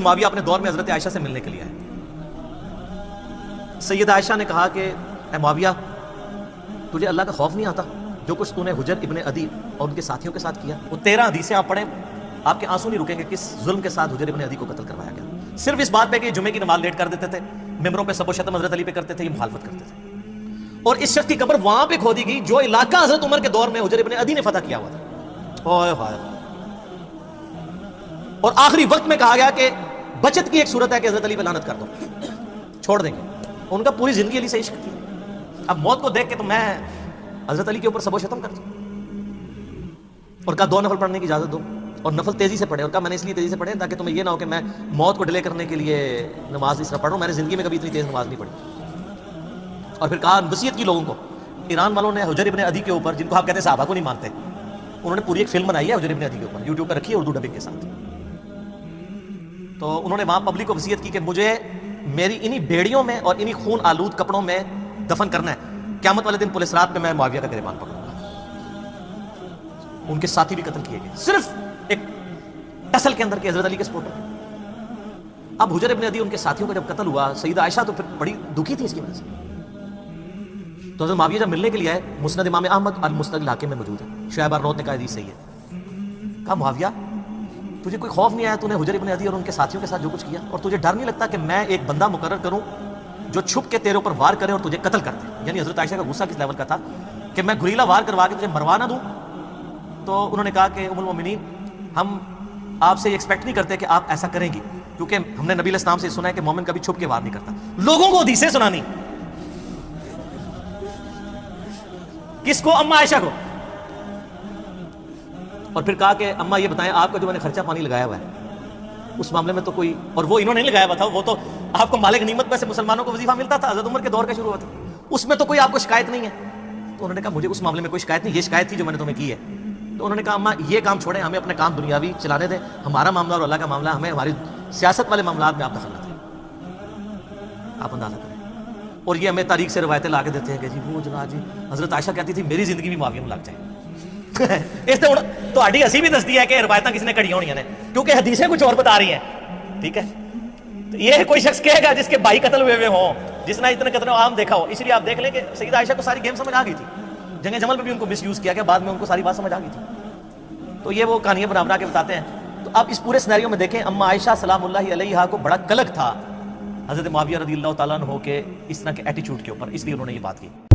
मुआविया अपने दौर में हजरत आयशा से मिलने के लिए आए। सैयद आयशा ने कहा कि ए मुआविया, तुझे अल्लाह का खौफ नहीं आता? जो कुछ तूने हुजर इब्ने अदी और उनके साथियों के साथ किया, वो 13 हदीसें आप पढ़े, आपके आंसू नहीं रुकेंगे किस जुल्म के साथ हुजर इब्ने अदी को कत्ल करवाया गया। सिर्फ इस बात पे कि जुमे की नमाज लेट कर देते थे, मिंबरों पे सबो शतम हजरत अली पे करते थे, ये मुखालफत करते थे। और इस शख्स की कब्र वहां पे खोदी गई जो इलाका हजरत उमर के दौर में हुजर इब्ने अदी ने फतह किया हुआ था। और आखिरी वक्त में कहा गया कि बचत की एक सूरत है कि हजरत अली पे लानत कर दो, छोड़ देंगे। उनका पूरी जिंदगी अली से इश्क थी। अब मौत को देख के तो मैं हजरत अली के ऊपर सबो शतम कर दूं। और कहा 2 नफल पढ़ने की इजाजत दो, और नफल तेजी से पढ़े। और कहा मैंने इसलिए तेजी से पढ़े ताकि तुम्हें यह ना हो कि मैं मौत को डिले करने के लिए नमाज इस तरह पढ़ूं, मैंने जिंदगी में कभी इतनी तेज नमाज नहीं पढ़ी। और फिर कहा वसीयत की लोगों को। ईरान वालों ने हुजर इब्ने अदी के ऊपर, जिनको आप कहते हैं सहाबा को नहीं मानते, उन्होंने पूरी एक फिल्म बनाई है हुजर इब्ने अदी के ऊपर, यूट्यूब पर रखी है उर्दू डबिंग के साथ। तो उन्होंने वहां पब्लिक को वसीयत की कि मुझे मेरी इन्हीं बेड़ियों में और इन्हीं खून आलूद कपड़ों में दफन करना है, क़यामत वाले दिन पुलिस रात में मैं मुआविया का गिरबान पकड़ूंगा। उनके साथी भी कत्ल किए गए सिर्फ एक टसल के अंदर के हजरत अली के सपोर्टर। अब हुजर इब्ने अदी उनके साथियों का जब कत्ल हुआ, सईदा आयशा तो फिर बड़ी दुखी थी इसकी वजह से। तो हजरत मुआविया जब मिलने के लिए आए, मुस्नद इमाम अहमद और मुस्तदल हाकिम में मौजूद है, शुएब अर्नौत ने कहा हदीस सही है। कहा मुआविया, तुझे कोई खौफ नहीं आया? तूने हुजर इब्ने अदी और उनके साथियों के साथ जो कुछ किया, और तुझे डर नहीं लगता कि मैं एक बंदा मुकर्रर करूं जो छुप के तेरे ऊपर वार करे और तुझे कत्ल कर दे? यानी हजरत आयशा का गुस्सा किस लेवल का था कि मैं गुरीला वार करवा के तुझे मरवा ना दूं। तो उन्होंने कहा कि उम्मुल मोमिनीन, हम आपसे एक्सपेक्ट नहीं करते कि आप ऐसा करेंगी, क्योंकि हमने नबी अलैहिस्सलाम से सुना है कि मोमिन कभी छुप के वार नहीं करता। लोगों को हदीसें सुनानी, किसको? अम्मा आयशा को। और फिर कहा कि अम्मा ये बताएं, आपका जो मैंने खर्चा पानी लगाया हुआ है उस मामले में तो कोई, और वो इन्होंने नहीं लगाया हुआ था, वो तो आपको मालिक नीमत में से मुसलमानों को वजीफा मिलता था, हज़रत उमर के दौर का शुरू हुआ था, उसमें तो कोई आपको शिकायत नहीं है। तो उन्होंने कहा मुझे उस मामले में कोई शिकायत नहीं, ये शिकायत थी जो मैंने तुम्हें की है। तो उन्होंने कहा अम्मा ये काम छोड़ें, हमें अपने काम दुनियावी चलाने दें, हमारा मामला और अल्लाह का मामला, हमें हमारी सियासत वाले मामला में आप दखल न दें, आप अंदाजा करें। और ये हमें तारीख से रवायतें ला के देते हैं कि जी वो जनाब जी हजरत आयशा कहती थी मेरी जिंदगी भी मुआविया में लग जाए। इससे तो आड़ी हंसी भी दसती है कि रवायत किसने कड़ियां होनी ने, क्योंकि हदीसें कुछ और बता रही हैं। ठीक है, तो ये कोई शख्स कहेगा जिसके भाई कत्ल हुए हों, जिसने इतने कत्ल आम देखा हो। इसलिए आप देख लें कि सईदा आयशा को सारी गेम समझ आ गई थी, जंग जमल में भी उनको मिसयूज किया गया, बाद में उनको सारी बात समझ आ गई थी। तो ये वो कहानियां बना के बताते हैं। तो आप इस पूरे सिनेरियो में देखें, अम्मा आयशा सलामुल्लाहि अलैहा को बड़ा कलक था हजरत मुआविया रज़ियल्लाहु ताला अन्हु के इस तरह के एटीट्यूड के ऊपर, इसलिए उन्होंने ये बात की।